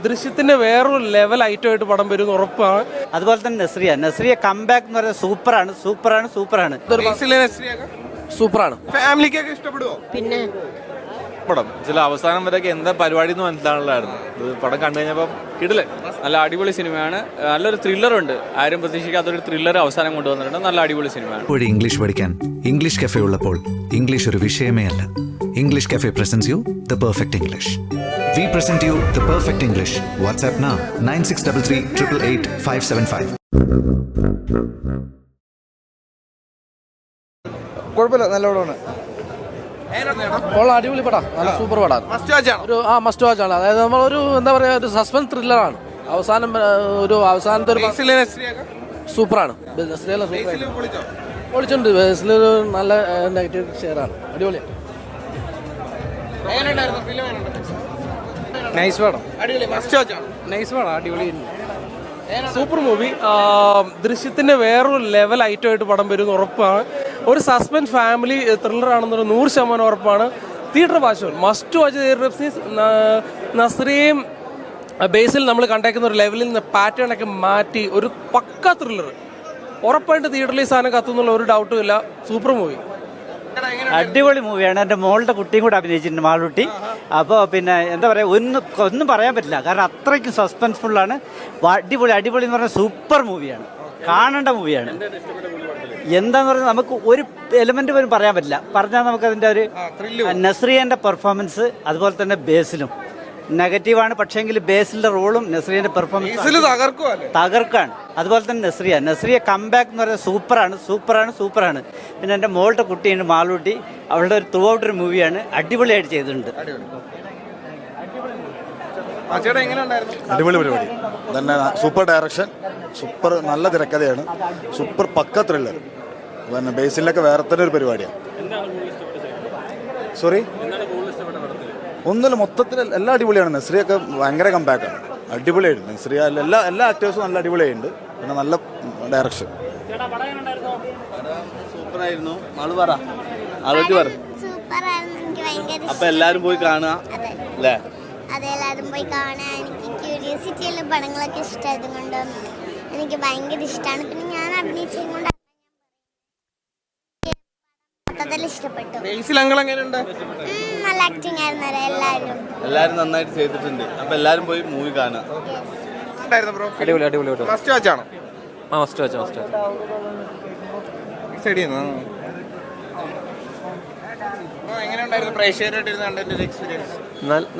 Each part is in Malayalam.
ദൃശ്യത്തിന്റെ വേറൊരു ലെവൽ ഐറ്റമായിട്ട് പടം വരും ഉറപ്പാണ്. അതുപോലെ തന്നെ നസ്രിയ കംബാക്ക് എന്ന് പറയുന്നത് സൂപ്പറാണ്. സൂപ്പറാണ്. ഫാമിലിക്കൊക്കെ ഇഷ്ടപ്പെടുവോ? പിന്നെ പടം ചില അവസാനം വരെയൊക്കെ എന്താ പരിപാടി എന്ന് മനസ്സിലാണല്ലായിരുന്നു. ഇത് പടം കണ്ടു കഴിഞ്ഞപ്പോൾ കിടിലേ, നല്ല അടിപൊളി സിനിമയാണ്. നല്ലൊരു ത്രില്ലറുണ്ട്. ആരും പ്രതീക്ഷിക്കാത്തൊരു ത്രില്ലർ അവസാനം കൊണ്ടുവന്നിട്ടുണ്ട്. നല്ല അടിപൊളി സിനിമയാണ്. ഇംഗ്ലീഷ് പഠിക്കാൻ ഇംഗ്ലീഷ് കഫേ ഉള്ളപ്പോൾ ഇംഗ്ലീഷ് ഒരു വിഷയമേ അല്ല. English cafe presents you the perfect English. We present you the perfect English. WhatsApp now 9633888575. കുഴപ്പമില്ല, നല്ല പടമാണ്. അടിപൊളി പടാ, നല്ല സൂപ്പർ പടാ. മസ്റ്റ് വാച്ച് ആണ്. മസ്റ്റ് വാച്ച് ആണ്. അതായത് നമ്മളൊരു എന്താ പറയാ, ഒരു സസ്പെൻസ് ത്രില്ലറാണ്. അവസാനത്തെ ഒരു സൂപ്പറാണ്. പൊളിച്ചിട്ടുണ്ട്. ബേസിലൊരു നല്ല നെഗറ്റീവ് ഷെയറാണ്. അടിപൊളി. നൈസ് പടം. നൈസ് പടം. അടിപൊളി സൂപ്പർ മൂവി. ദൃശ്യത്തിന്റെ വേറൊരു ലെവൽ ഐറ്റമായിട്ട് പടം വരും ഉറപ്പാണ്. ഒരു സസ്പെൻസ് ഫാമിലി ത്രില്ലർ ആണെന്നൊരു 100% ഉറപ്പാണ്. Theatre watch must watch. നസ്രിയയും ബേസിൽ നമ്മൾ കണ്ടേക്കുന്ന ഒരു ലെവലിൽ നിന്ന് പാറ്റേൺ ഒക്കെ മാറ്റി ഒരു പക്ക ത്രില്ലർ ഉറപ്പായിട്ട് തിയേറ്ററിൽ ഈ സാധനം കത്തുന്നുള്ള ഒരു ഡൗട്ടും ഇല്ല. Super movie. അടിപൊളി മൂവിയാണ്. എൻ്റെ മോളുടെ കുട്ടിയും കൂടെ അഭിനയിച്ചിട്ടുണ്ട്, മാളുട്ടി. അപ്പോൾ പിന്നെ എന്താ പറയുക, ഒന്നും പറയാൻ പറ്റില്ല. കാരണം അത്രയ്ക്കും സസ്പെൻസ്ഫുള്ളാണ്. അടിപൊളി എന്ന് പറഞ്ഞാൽ സൂപ്പർ മൂവിയാണ്. കാണേണ്ട മൂവിയാണ്. എന്താന്ന് പറഞ്ഞാൽ നമുക്ക് ഒരു എലിമെന്റ് പോലും പറയാൻ പറ്റില്ല. പറഞ്ഞാൽ നമുക്കതിൻ്റെ ഒരു നസ്രിയൻ്റെ പെർഫോമൻസ്, അതുപോലെ തന്നെ ബേസിലും നെഗറ്റീവാണ്. പക്ഷേങ്കിൽ ബേസിലിന്റെ റോളും നസ്രിയന്റെ പെർഫോമൻസ് തകർക്കാണ്. അതുപോലെ തന്നെ നസ്രിയ കംബാക്ക് എന്ന് പറയുന്നത് സൂപ്പറാണ്. പിന്നെ എൻ്റെ മോളുടെ കുട്ടിയുണ്ട്, മാളൂട്ടി. അവളുടെ ഒരു ത്രൂ ഔട്ട് ഒരു മൂവിയാണ്. അടിപൊളിയായിട്ട് ചെയ്തിട്ടുണ്ട്. അടിപൊളി പരിപാടി തന്നെ. സൂപ്പർ ഡയറക്ഷൻ, സൂപ്പർ നല്ല തിരക്കഥയാണ്, സൂപ്പർ പക്ക ത്രില്ലർ. പിന്നെ ബേസിലൊക്കെ വേറെ തന്നെ ഒരു പരിപാടിയാണ്. സോറി, ഒന്നുമില്ല, മൊത്തത്തിൽ എല്ലാം അടിപൊളിയാണ്. നസ്രിയൊക്കെ ഭയങ്കര കംബാക്കാണ്. അടിപൊളിയായിരുന്നു. നസ്രിയ എല്ലാ ആക്ടേഴ്സും നല്ല അടിപൊളിയായിട്ടുണ്ട്. പിന്നെ നല്ല ഡയറക്ഷൻ. സൂപ്പറായിരുന്നു. അപ്പൊ എല്ലാരും പോയി കാണുക അല്ലേ? അതെ, എല്ലാവരും പോയി കാണാൻ. എനിക്ക് ക്യൂരിയോസിറ്റിയുള്ള പടങ്ങളൊക്കെ ഇഷ്ടമായത് കൊണ്ട് എനിക്ക് ഭയങ്കര ഇഷ്ടമാണ്. പിന്നെ ഞാൻ അഭിനയിച്ചത് കൊണ്ട് മൊത്തത്തിൽ ഇഷ്ടപ്പെട്ടു. നല്ല ആക്ടിങ് ആയിരുന്നു. എല്ലാരും നന്നായിട്ട് ചെയ്തിട്ടുണ്ട്. അപ്പൊ എല്ലാരും പോയി മൂവി കാണുക. അടിപൊളി. മസ്റ്റ് വാച്ച് ആണോ? Must watch.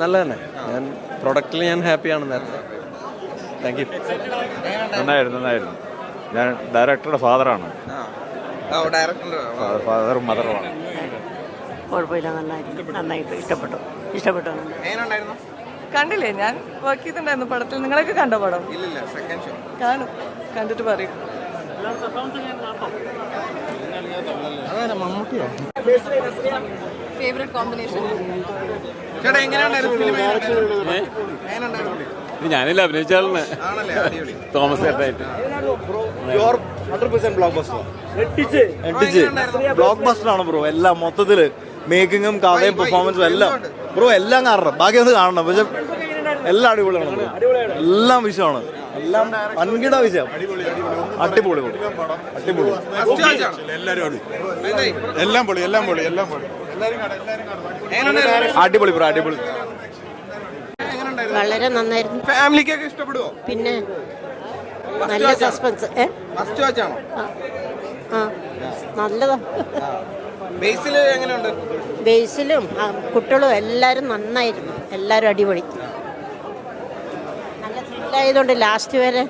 നല്ല തന്നെ. പ്രൊഡക്റ്റിൽ ഞാൻ ഹാപ്പിയാണ്. നേരത്തെ താങ്ക് യു. നന്നായിരുന്നു. ഞാൻ ഡയറക്ടറുടെ ഫാദറാണ്. ഫാദറും മദറുമാണ്. കുഴപ്പമില്ല, നന്നായിട്ട് ഇഷ്ടപ്പെട്ടു. കണ്ടില്ലേ, ഞാൻ വർക്ക് ചെയ്തിട്ടുണ്ടായിരുന്നു പടത്തിൽ. നിങ്ങളൊക്കെ കണ്ടോ പടം? കാണും, കണ്ടിട്ട് പറയും. Favourite combination. ഞാനില്ല അഭിനയിച്ചാളെ തോമസ് ചേട്ടായിട്ട്. ബ്ലോക്ക് ബസ്റ്റർ ആണ് ബ്രോ. എല്ലാം മൊത്തത്തില് മേക്കിങ്ങും കഥയും പെർഫോമൻസും എല്ലാം ബ്രോ എല്ലാം കാണണം. ബാക്കി ഒന്ന് കാണണം. പക്ഷെ എല്ലാം അടിപൊളിയാണ് ബ്രോ. എല്ലാം വിഷയമാണ്. എല്ലാം വൻകിട വിഷയം. അടിപൊളി. അടിപൊളി ബ്രോ. അടിപൊളി. വളരെ നന്നായിരുന്നു. ഫാമിലിക്കൊക്കെ ഇഷ്ടപ്പെടുവോ? പിന്നെ നല്ല സസ്പെൻസ്. മസ്റ്റ് വാച്ച് ആണോ? നല്ലതാ. ബേസിലും കുട്ടികളും എല്ലാവരും നന്നായിരുന്നു. എല്ലാവരും അടിപൊളി. നല്ല ത്രില്ലായതുകൊണ്ട് ലാസ്റ്റ് വരെ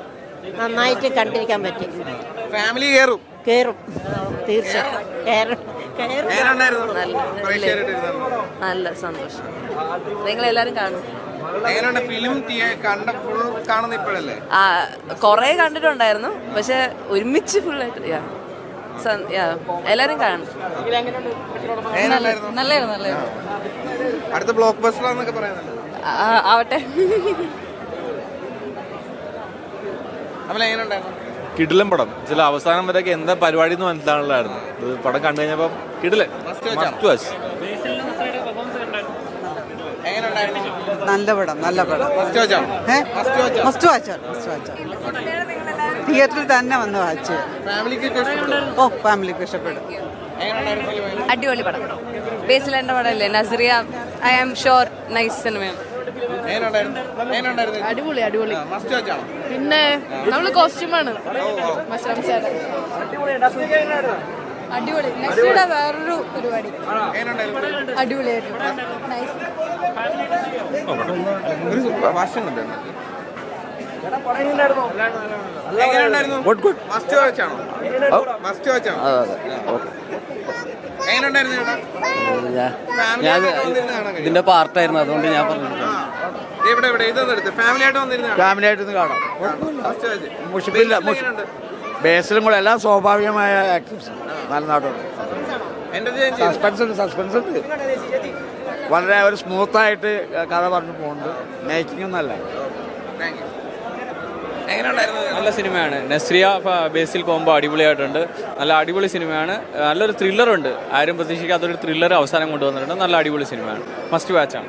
നന്നായിട്ട് കണ്ടിരിക്കാൻ പറ്റി. ഫാമിലി കയറും തീർച്ചയായും. നല്ല സന്തോഷം. നിങ്ങളെല്ലാരും കാണും. കൊറേ കണ്ടിട്ടുണ്ടായിരുന്നു, പക്ഷെ ഒരുമിച്ച് ഫുള്ളായിട്ട് എല്ലാരും കാണും. നല്ലായിരുന്നു. അടുത്ത ബ്ലോക്ക് ബസ്റ്റർ ആവട്ടെ. കിടിലൻ പടം. ചില അവസാനം വരെയൊക്കെ എന്താ പരിപാടി എന്ന് മനസ്സിലാണല്ലായിരുന്നു. ഇത് പടം കണ്ടു കഴിഞ്ഞപ്പം കിടിലൻ. Must watch. നല്ല പടം നല്ല പടം ഫസ്റ്റ് വാച്ചാണോ? മസ്റ്റ് വാച്ച് തിയേറ്ററിൽ തന്നെ വന്ന് വാച്ച് ഫാമിലിക്ക് ഇഷ്ടപ്പെടുവോ? ഓ ഫാമിലിക്ക് ഇഷ്ടപ്പെടും. എങ്ങനെയുണ്ടായിരുന്നു film? അടിപൊളി പടം. ബേസിലേണ്ട പടമല്ലേ Nazriya. I am sure nice സിനിമയാണ്. എങ്ങനെയുണ്ടായിരുന്നു? അടിപൊളി അടിപൊളി. ഫസ്റ്റ് വാച്ചാണോ? പിന്നെ നമ്മള് കോസ്റ്റ്യൂമാണ് അടിപൊളി. നസ്രിയുടെ വേറൊരു പരിപാടി എങ്ങനെയുണ്ടായിരുന്നു? അടിപൊളിയായിരുന്നു. നൈസ്. ഒരു വാശം കണ്ടായിരുന്നു. എങ്ങനെയുണ്ടായിരുന്നു? മസ്റ്റ് വാച്ചാണോ? മസ്റ്റ് വാച്ചാണോ? എങ്ങനെയുണ്ടായിരുന്നു ചേട്ടാ? ഫാമിലി ആയിട്ട് വന്നിരുന്ന് കാണാൻ കഴിയും. ഇതിന്റെ പാർട്ടായിരുന്നു, അതുകൊണ്ട് ഞാൻ പറഞ്ഞു. ഇവിടെ ഇതൊന്നും എടുത്ത് ഫാമിലി ആയിട്ട് വന്നിരുന്ന് കാണാം. ഫാമിലി ആയിട്ട് കാണാം. First watch. മുഷിപ്പില്ല. എങ്ങനെയുണ്ട്? ബേസിലും കൂടെ എല്ലാം സ്വാഭാവികമായ ആക്ടേഴ്സ് നല്ല നാട്ടുണ്ട്. സസ്പെൻസ് ഉണ്ട്. വളരെ ഒരു സ്മൂത്തായിട്ട് കഥ പറഞ്ഞു പോകുന്നുണ്ട്. മേക്കിംഗ് ഒന്നല്ല. Thank you. എങ്ങനെയുണ്ടായിരുന്നു? നല്ല സിനിമയാണ്. നസ്രിയ ബേസിൽ കോംബോ അടിപൊളിയായിട്ടുണ്ട്. നല്ല അടിപൊളി സിനിമയാണ്. നല്ലൊരു ത്രില്ലറുണ്ട്. ആരും പ്രതീക്ഷിക്കാത്തൊരു ത്രില്ലർ അവസാനം കൊണ്ടുവന്നിട്ടുണ്ട്. നല്ല അടിപൊളി സിനിമയാണ്. മസ്റ്റ് വാച്ചാണ്.